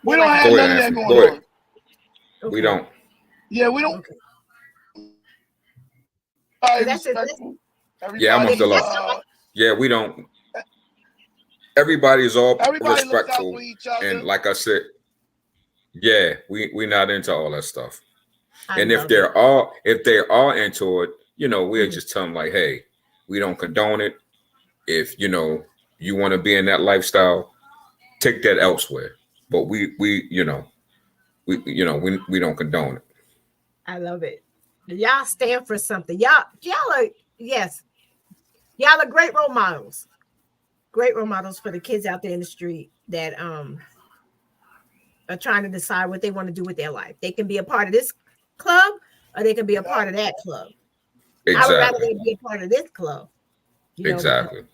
We don't have none of that going on. Okay. We don't. Yeah, we don't. Yeah, I'm still yeah, we don't. Everybody is all respectful, and like I said, yeah, we're not into all that stuff. And if they are into it, you know, we'll just tell them like, hey, we don't condone it. If you know you want to be in that lifestyle, take that elsewhere. But we don't condone it. I love it. Y'all stand for something. Y'all are great role models. Great role models for the kids out there in the street that are trying to decide what they want to do with their life. They can be a part of this club or they can be a part of that club. I would rather Exactly. they be a part of this club. Because, Exactly.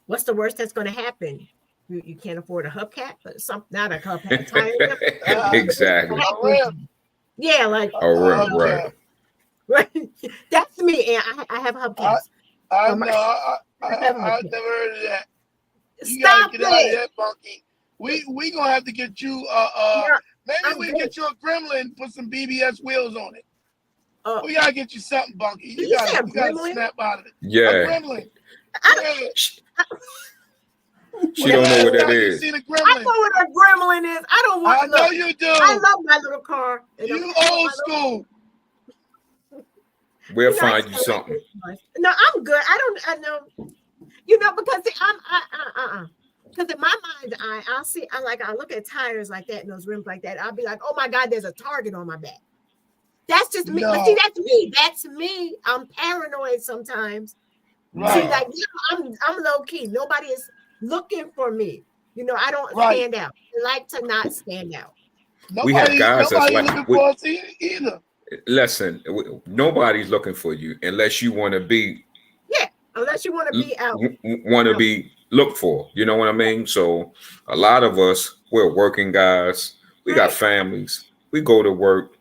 what's the worst that's going to happen? You can't afford a hubcap, but not a hubcap, tire. Exactly. Yeah, like Right. right. That's me, and I have hubcaps. I know. I never heard of that. You Stop gotta get out of it. there, Bunky. We gonna have to get you maybe we get you a gremlin, put some BBS wheels on it. We gotta get you something, Bunky. You gotta snap out of it. Yeah. A gremlin. Yeah. She don't know what that is. Seen a I gremlin. know what a gremlin is. I don't want. I know you do. I love my little car. You old school. We'll find you something. No, I'm good. I know. Because I'm because in my mind's eye, I look at tires like that and those rims like that. I'll be like, oh my God, there's a target on my back. That's just me. No. But see, that's me. That's me. I'm paranoid sometimes. Right. See, like I'm low key. Nobody is looking for me. I don't stand out. I like to not stand out. We have guys that's like looking for us either. Listen, nobody's looking for you unless you want to be. Yeah, unless you want to be out. Want to be looked for. You know what I mean? So a lot of us, we're working guys. We got families. We go to work,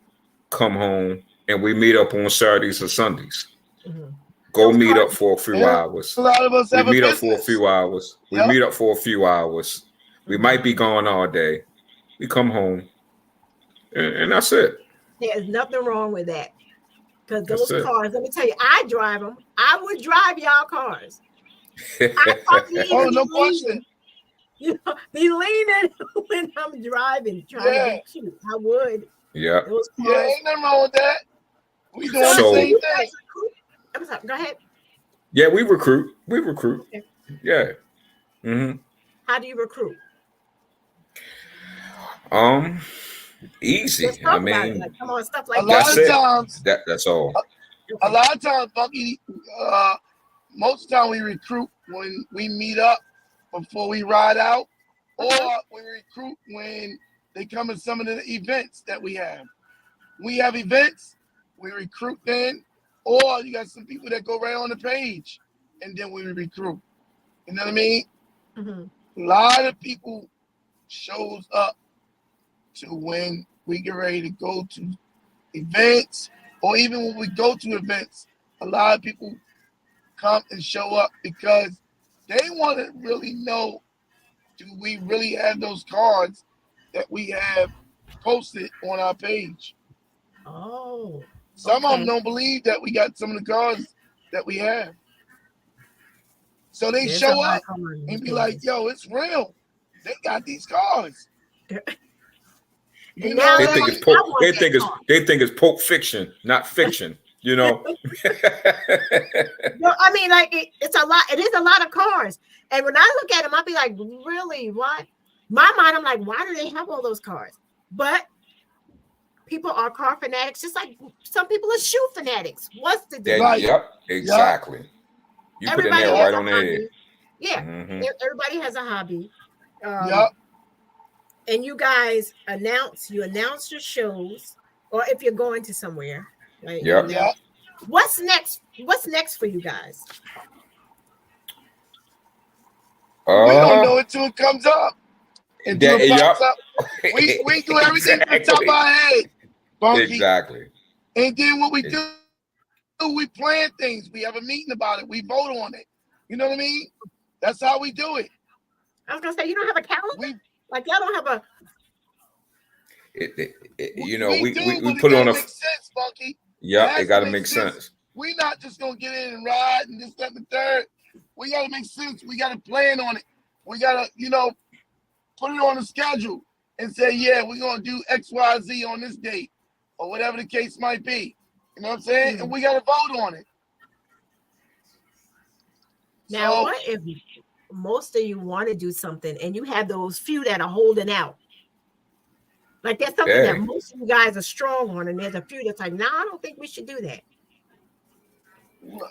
come home, and we meet up on Saturdays or Sundays. Mm-hmm. Go meet up for a few hours. A lot of us we meet up for a few hours. We meet up for a few hours. We might be gone all day. We come home, and that's it. There's nothing wrong with that. Because those cars, let me tell you, I drive them. I would drive y'all cars. No question. Be leaning when I'm driving, trying to be cute. I would. Yeah. Ain't nothing wrong with that. We doing the same thing. I'm sorry, go ahead. Yeah, we recruit. Okay. Yeah. Mm-hmm. How do you recruit? Easy. I mean, come on, stuff like that's all. A lot of times, Bunky, most of the time we recruit when we meet up before we ride out, or we recruit when they come in some of the events that we have. We have events, we recruit then, or you got some people that go right on the page, and then we recruit. You know what I mean? Mm-hmm. A lot of people shows up to when we get ready to go to events, or even when we go to events, a lot of people come and show up because they want to really know, do we really have those cards that we have posted on our page? Oh. Some of them don't believe that we got some of the cards that we have. So they show up and be like, yo, it's real. They got these cards. You know, they think it's Pulp Fiction, not fiction. You know. No, I mean, like it's a lot. It is a lot of cars, and when I look at them, I'll be like, really? What? My mind, I'm like, why do they have all those cars? But people are car fanatics, just like some people are shoe fanatics. What's the deal? Yep, exactly. Yep. You everybody put in there right on there. Yeah, everybody has a hobby. Yep. And you guys announce your shows, or if you're going to somewhere, right? Yep. Yep. What's next? What's next for you guys? We don't know until it comes up. Until it pops up. We do everything from the top of our head, Bunky. Exactly. And then what we do, we plan things. We have a meeting about it. We vote on it. You know what I mean? That's how we do it. I was gonna say, you don't have a calendar? Like y'all don't have a. We put it on a. Make sense, Bunky. Yeah, it gotta make sense. We're not just gonna get in and ride and this, that, and the third. We gotta make sense. We gotta plan on it. We gotta, put it on a schedule and say, yeah, we're gonna do X, Y, Z on this date, or whatever the case might be. You know what I'm saying? And we gotta vote on it. Now, what if most of you want to do something and you have those few that are holding out? Like there's something that most of you guys are strong on, and there's a few that's like, nah, I don't think we should do that.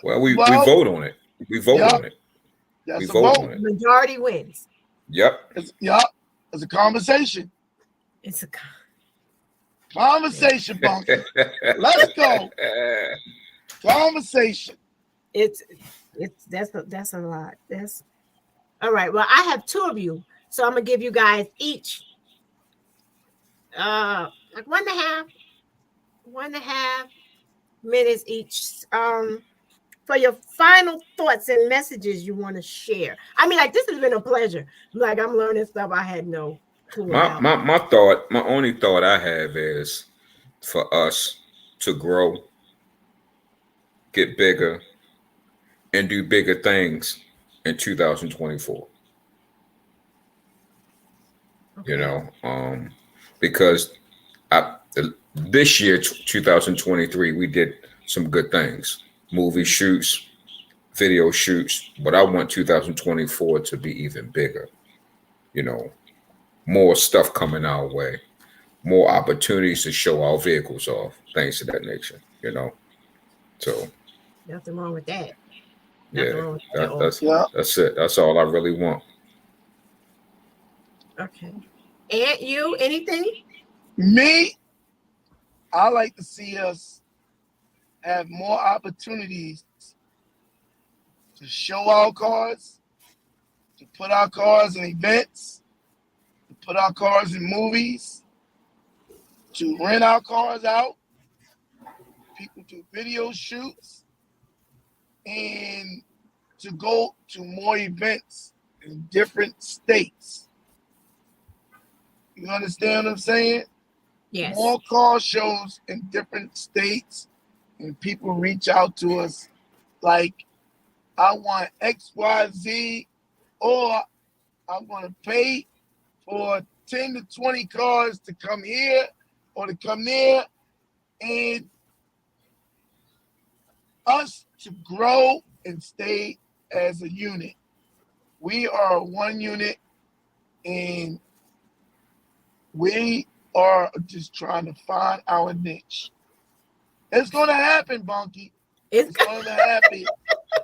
Well, we vote on it. We vote on it. That's we vote on it. Majority wins. Yep. Yep. It's a conversation. It's a Conversation, Bunky. Let's go. Conversation. That's a lot. That's all right. Well, I have two of you, so I'm gonna give you guys each like 1.5 minutes each for your final thoughts and messages you want to share. I mean, like, this has been a pleasure. Like, I'm learning stuff I had no clue about. My only thought I have is for us to grow, get bigger, and do bigger things in 2024. Okay. You know, because this year, 2023, we did some good things, movie shoots, video shoots, but I want 2024 to be even bigger. You know, more stuff coming our way, more opportunities to show our vehicles off, things of that nature. You know, so Nothing wrong with that. Nothing wrong with that at all. That's it. That's all I really want. Okay. And you, anything? Me, I like to see us have more opportunities to show our cars, to put our cars in events, to put our cars in movies, to rent our cars out, people do video shoots, and to go to more events in different states. You understand what I'm saying? Yes. More car shows in different states, and people reach out to us like, I want XYZ, or I'm going to pay for 10 to 20 cars to come here or to come there, and us to grow and stay as a unit. We are one unit, and we are just trying to find our niche. It's going to happen, Bunky. It's going to happen.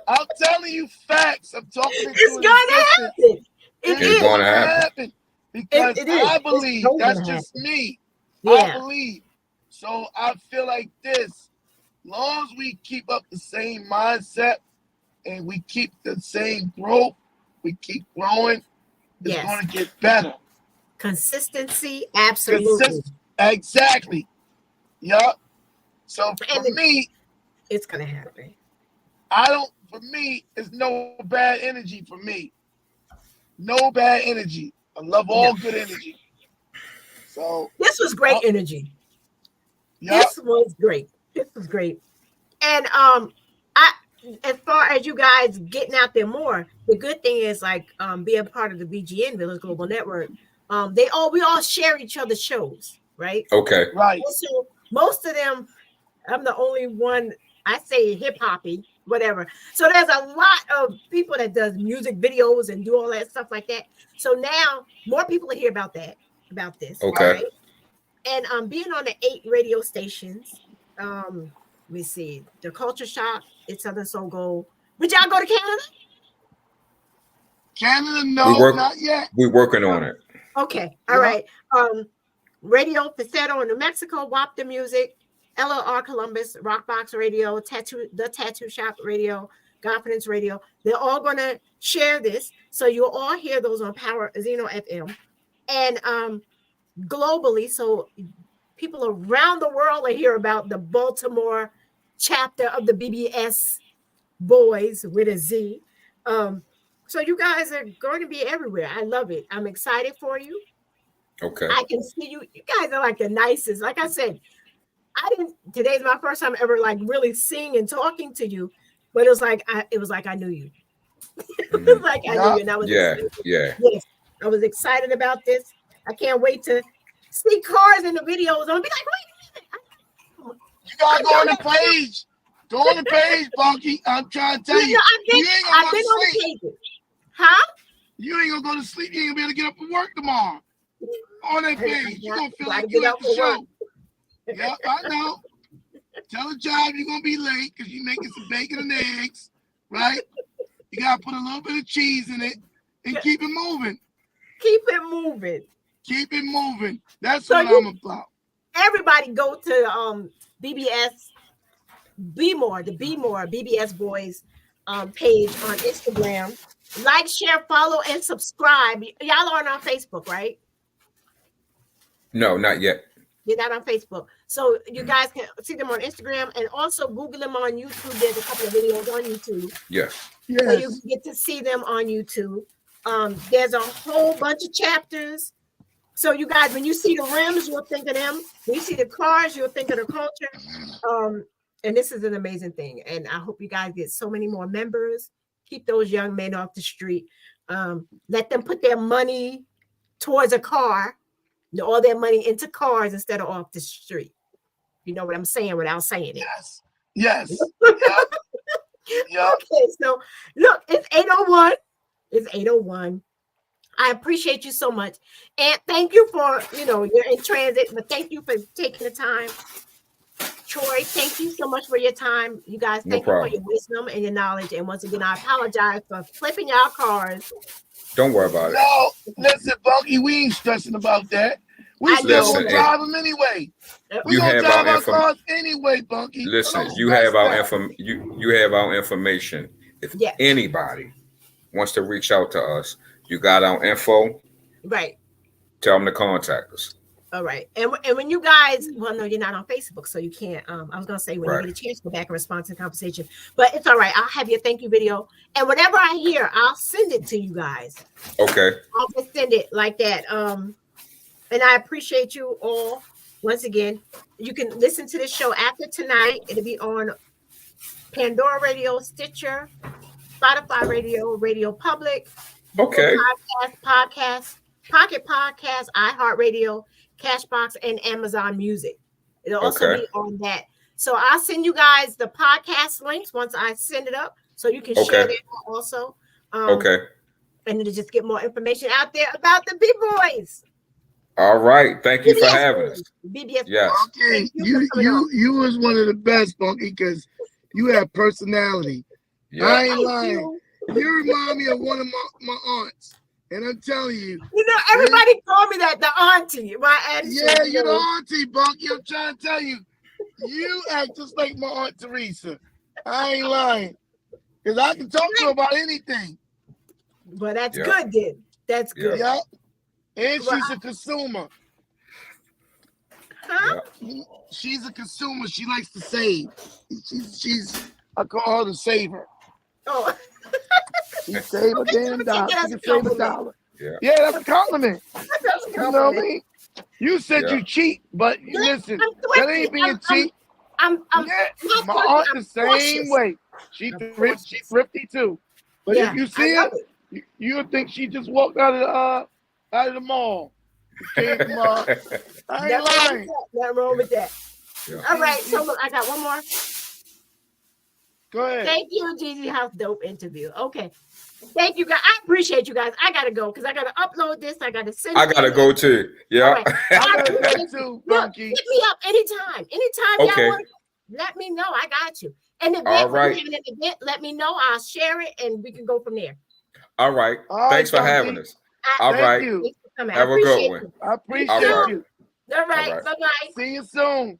I'm telling you facts. I'm talking to It's going to happen. It's going to happen. Because It is. I believe, It's that's gonna just me. Yeah. I believe. So I feel like this, long as we keep up the same mindset and we keep the same growth, we keep growing, it's Yes. going to get better. Consistency, absolutely. Exactly. Yup. So for And me, it's going to happen. for me, it's no bad energy for me. No bad energy. I love all good energy. So this was great energy. Yep. This was great. This was great. And as far as you guys getting out there more, the good thing is like being part of the BGN Village Global Network. We all share each other's shows, right? Okay. Right. So most of them, I'm the only one. I say hip hoppy, whatever. So there's a lot of people that does music videos and do all that stuff like that. So now more people are here about this. Okay. Right? And being on the 8 radio stations, let me see, the Culture Shock, it's Southern Soul Gold. Would y'all go to Canada? Canada, no, not yet. We're working on it. Okay, all right. Radio Facetto in New Mexico, WAP the Music, LLR Columbus, Rockbox Radio, the Tattoo Shop Radio, Confidence Radio. They're all going to share this, so you'll all hear those on Power Zeno FM, and globally, so people around the world will hear about the Baltimore chapter of the BBS Boyz with a Z. So you guys are going to be everywhere. I love it. I'm excited for you. Okay. I can see you. You guys are like the nicest. Like I said, today's my first time ever like really seeing and talking to you, but it was like I knew you. It was like I knew you, and I was excited. Yes, I was excited about this. I can't wait to see cars in the videos. I'm gonna be like, wait a minute. You gotta go on the page. Go on the page, Bunky. I'm trying to tell you. I've been on the pages. Huh? You ain't gonna go to sleep. You ain't gonna be able to get up and work tomorrow. On that page, you're gonna feel like you're at the show. Yep, I know. Tell the job you're gonna be late because you're making some bacon and eggs, right? You gotta put a little bit of cheese in it and keep it moving. Keep it moving. Keep it moving. That's So what I'm about. Everybody go to BBS Be More, the Be More BBS Boyz page on Instagram. Like, share, follow, and subscribe. Y'all aren't on Facebook, right? No, not yet. You're not on Facebook. So you guys can see them on Instagram and also Google them on YouTube. There's a couple of videos on YouTube. Yes. So you get to see them on YouTube. There's a whole bunch of chapters. So you guys, when you see the rims, you'll think of them. When you see the cars, you'll think of the culture. And this is an amazing thing. And I hope you guys get so many more members. Keep those young men off the street. Let them put their money towards a car, all their money into cars instead of off the street. You know what I'm saying without saying it. Yes. Yep. Okay, so look, it's 8:01. It's 8:01. I appreciate you so much. And thank you for, you're in transit, but thank you for taking the time. Troy, thank you so much for your time. You guys, thank you for your wisdom and your knowledge. And once again, I apologize for flipping y'all cars. Don't worry about it. No, listen, Bunky, we ain't stressing about that. We still gonna drive them anyway. We gonna drive our cars anyway, Bunky. Listen, you have our information. If anybody wants to reach out to us, you got our info. Right. Tell them to contact us. All right. And when you guys, well, no, you're not on Facebook, so you can't. I was going to say when you get a chance, go back and respond to the conversation. But it's all right. I'll have your thank you video. And whatever I hear, I'll send it to you guys. Okay. I'll just send it like that. And I appreciate you all. Once again, you can listen to this show after tonight. It'll be on Pandora Radio, Stitcher, Spotify Radio, Radio Public. Okay. Podcast, Pocket Podcast, iHeartRadio, Cashbox, and Amazon Music. It'll also be on that. So I'll send you guys the podcast links once I send it up, so you can share that also. And to just get more information out there about the B-Boys. All right. Thank you for having us. BBS. Yes. Okay. You was one of the best, Bunky, because you have personality. Yeah. I ain't lying. You remind me of one of my aunts. And I'm telling you. Everybody call me that, the auntie. Yeah, you're the auntie, Bunky. I'm trying to tell you. You act just like my Aunt Teresa. I ain't lying. Because I can talk to her about anything. Well, that's good, then. That's good. Yeah. And she's a consumer. Huh? She's a consumer. She likes to save. I call her the saver. Oh. She save a damn dollar. She can save $1. Yeah, that's a compliment. You know what I mean? You said you cheat, but listen, that ain't being cheap. My aunt the same way. She thrifty too. But if you see her, you'll think she just walked out of the mall. I ain't lying. Nothing wrong with that. Yeah. All right, so look, I got one more. Go ahead. Thank you, Gigi House. Dope interview. Okay. Thank you, guys. I appreciate you guys. I gotta go because I gotta upload this. I gotta send. I gotta go too. Yeah. Right. I gotta go too. Look, hit me up anytime. Anytime y'all want. Let me know. I got you. And if you're having an event, let me know. I'll share it and we can go from there. All right. Thanks for having us. All right. You. Have a good one. I appreciate you. All right. Bye-bye. See you soon.